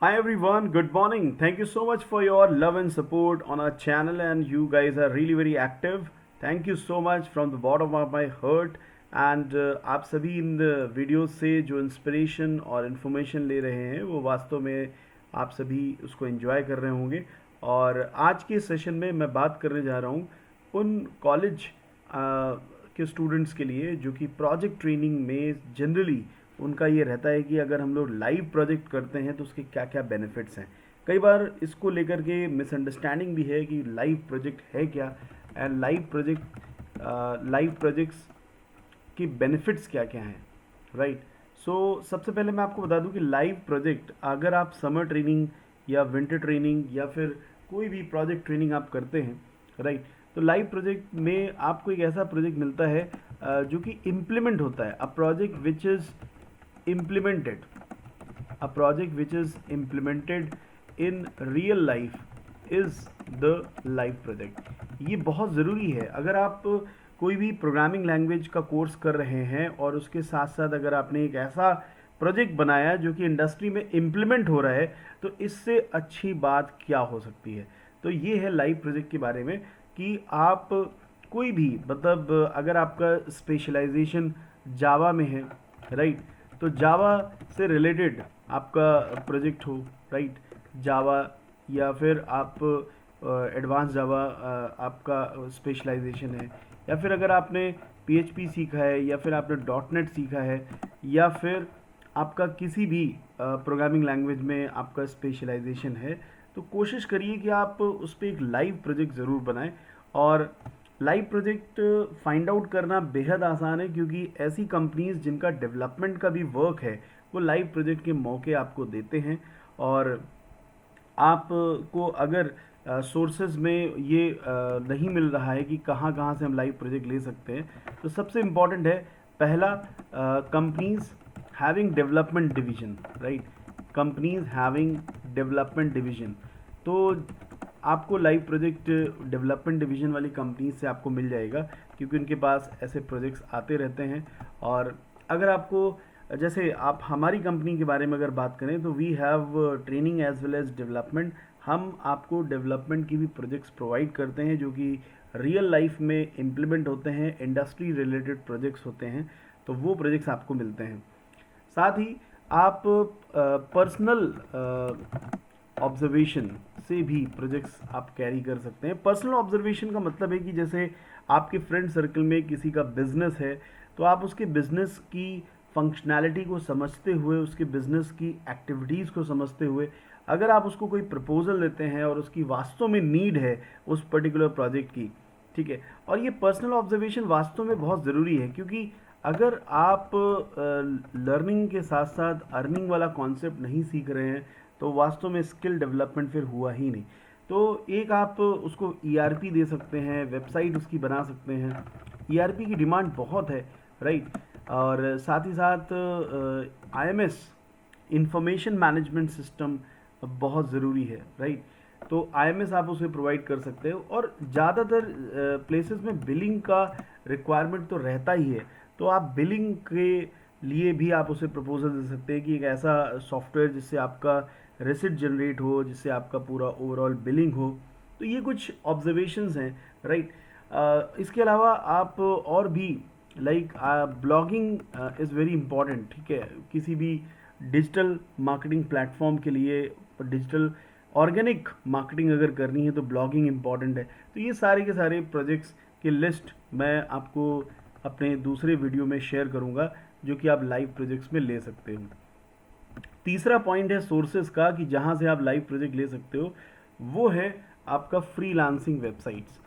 Hi everyone, good morning. Thank you so much for your love and support on our channel, and you guys are really very active. Thank you so much from the bottom of my heart. And आप सभी इन videos से जो inspiration और information ले रहे हैं वो वास्तव में आप सभी उसको एंजॉय कर रहे होंगे। और आज के सेशन में मैं बात करने जा रहा हूँ उन कॉलेज के स्टूडेंट्स के लिए जो कि प्रोजेक्ट ट्रेनिंग में जनरली उनका ये रहता है कि अगर हम लोग लाइव प्रोजेक्ट करते हैं तो उसके क्या क्या बेनिफिट्स हैं। कई बार इसको लेकर के मिसअंडरस्टैंडिंग भी है कि लाइव प्रोजेक्ट है क्या, एंड लाइव प्रोजेक्ट्स के बेनिफिट्स क्या क्या हैं, राइट। सो सबसे पहले मैं आपको बता दूं कि लाइव प्रोजेक्ट अगर आप समर ट्रेनिंग या विंटर ट्रेनिंग या फिर कोई भी प्रोजेक्ट ट्रेनिंग आप करते हैं, राइट, तो लाइव प्रोजेक्ट में आपको एक ऐसा प्रोजेक्ट मिलता है जो कि इम्प्लीमेंट होता है। implemented a project which is implemented in real life is the live project। ये बहुत ज़रूरी है। अगर आप कोई भी प्रोग्रामिंग लैंग्वेज का कोर्स कर रहे हैं और उसके साथ साथ अगर आपने एक ऐसा प्रोजेक्ट बनाया जो कि इंडस्ट्री में इम्प्लीमेंट हो रहा है, तो इससे अच्छी बात क्या हो सकती है। तो ये है लाइव प्रोजेक्ट के बारे में कि आप कोई भी मतलब अगर आपका स्पेशलाइजेशन जावा में है, राइट, तो जावा से रिलेटेड आपका प्रोजेक्ट हो, राइट, जावा या फिर आप एडवांस जावा आपका स्पेशलाइजेशन है, या फिर अगर आपने पीएचपी सीखा है या फिर आपने डॉट नेट सीखा है या फिर आपका किसी भी प्रोग्रामिंग लैंग्वेज में आपका स्पेशलाइजेशन है, तो कोशिश करिए कि आप उस पर एक लाइव प्रोजेक्ट ज़रूर बनाएं। और लाइव प्रोजेक्ट फाइंड आउट करना बेहद आसान है क्योंकि ऐसी कंपनीज जिनका डेवलपमेंट का भी वर्क है वो लाइव प्रोजेक्ट के मौके आपको देते हैं। और आपको अगर सोर्सेज में ये नहीं मिल रहा है कि कहाँ कहाँ से हम लाइव प्रोजेक्ट ले सकते हैं, तो सबसे इम्पॉर्टेंट है पहला, companies having development division, right, companies having development division. तो आपको लाइव प्रोजेक्ट डेवलपमेंट डिवीजन वाली कंपनी से आपको मिल जाएगा क्योंकि उनके पास ऐसे प्रोजेक्ट्स आते रहते हैं। और अगर आपको जैसे आप हमारी कंपनी के बारे में अगर बात करें तो we have training as well as development. हम आपको डेवलपमेंट की भी प्रोजेक्ट्स प्रोवाइड करते हैं जो कि रियल लाइफ में इम्प्लीमेंट होते हैं, इंडस्ट्री रिलेटेड प्रोजेक्ट्स होते हैं, तो वो प्रोजेक्ट्स आपको मिलते हैं। साथ ही आप पर्सनल ऑब्जर्वेशन से भी प्रोजेक्ट्स आप कैरी कर सकते हैं। पर्सनल ऑब्जर्वेशन का मतलब है कि जैसे आपके फ्रेंड सर्कल में किसी का बिजनेस है, तो आप उसके बिजनेस की फंक्शनैलिटी को समझते हुए, उसके बिजनेस की एक्टिविटीज़ को समझते हुए अगर आप उसको कोई प्रपोजल देते हैं और उसकी वास्तव में नीड है उस पर्टिकुलर प्रोजेक्ट की, ठीक है। और ये पर्सनल ऑब्जर्वेशन वास्तव में बहुत ज़रूरी है क्योंकि अगर आप लर्निंग के साथ साथ अर्निंग वाला कॉन्सेप्ट नहीं सीख रहे हैं तो वास्तव में स्किल डेवलपमेंट फिर हुआ ही नहीं। तो एक आप उसको ईआरपी दे सकते हैं, वेबसाइट उसकी बना सकते हैं। ईआरपी की डिमांड बहुत है, राइट। और साथ ही साथ आईएमएस, इंफॉर्मेशन मैनेजमेंट सिस्टम बहुत ज़रूरी है, राइट। तो आईएमएस आप उसे प्रोवाइड कर सकते हो। और ज़्यादातर प्लेसेस में बिलिंग का रिक्वायरमेंट तो रहता ही है, तो आप बिलिंग के लिए भी आप उसे प्रपोजल दे सकते हैं कि एक ऐसा सॉफ्टवेयर जिससे आपका रिसिट जनरेट हो, जिससे आपका पूरा ओवरऑल बिलिंग हो। तो ये कुछ ऑब्जर्वेशंस हैं, राइट। इसके अलावा आप और भी like blogging is very important, ठीक है। किसी भी डिजिटल मार्केटिंग प्लेटफॉर्म के लिए डिजिटल ऑर्गेनिक मार्केटिंग अगर करनी है तो ब्लॉगिंग इंपॉर्टेंट है। तो ये सारे के सारे प्रोजेक्ट्स की लिस्ट मैं आपको अपने दूसरे वीडियो में शेयर करूंगा जो कि आप लाइव प्रोजेक्ट्स में ले सकते हो। तीसरा पॉइंट है सोर्सेज का कि जहां से आप लाइव प्रोजेक्ट ले सकते हो, वो है आपका फ्रीलांसिंग वेबसाइट्स,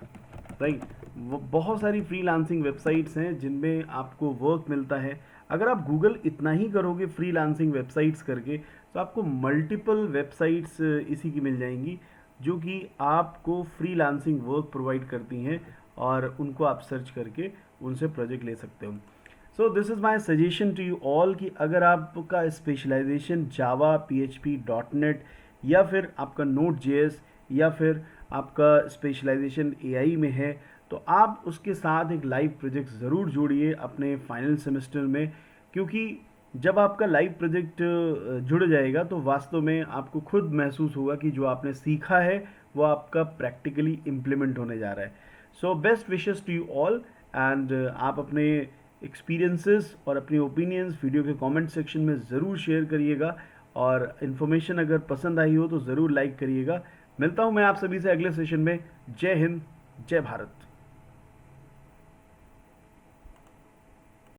राइट। वो बहुत सारी फ्रीलांसिंग वेबसाइट्स हैं जिनमें आपको वर्क मिलता है। अगर आप गूगल इतना ही करोगे फ्रीलांसिंग वेबसाइट्स करके तो आपको मल्टीपल वेबसाइट्स इसी की मिल जाएंगी जो कि आपको फ्रीलांसिंग वर्क प्रोवाइड करती हैं और उनको आप सर्च करके उनसे प्रोजेक्ट ले सकते हो। So this is my suggestion to you all कि अगर आपका specialization Java, PHP, dot net या फिर आपका नोट जेएस या फिर आपका स्पेशलाइजेशन एआई में है, तो आप उसके साथ एक लाइव प्रोजेक्ट ज़रूर जोड़िए अपने फाइनल सेमेस्टर में। क्योंकि जब आपका लाइव प्रोजेक्ट जुड़ जाएगा तो वास्तव में आपको खुद महसूस होगा कि जो आपने सीखा है वो आपका प्रैक्टिकली इम्प्लीमेंट होने जा रहा है। So best wishes to you all, and आप अपने एक्सपीरियंसेस और अपनी ओपिनियंस वीडियो के कमेंट सेक्शन में ज़रूर शेयर करिएगा, और इन्फॉर्मेशन अगर पसंद आई हो तो ज़रूर लाइक करिएगा। मिलता हूँ मैं आप सभी से अगले सेशन में। जय हिंद, जय भारत।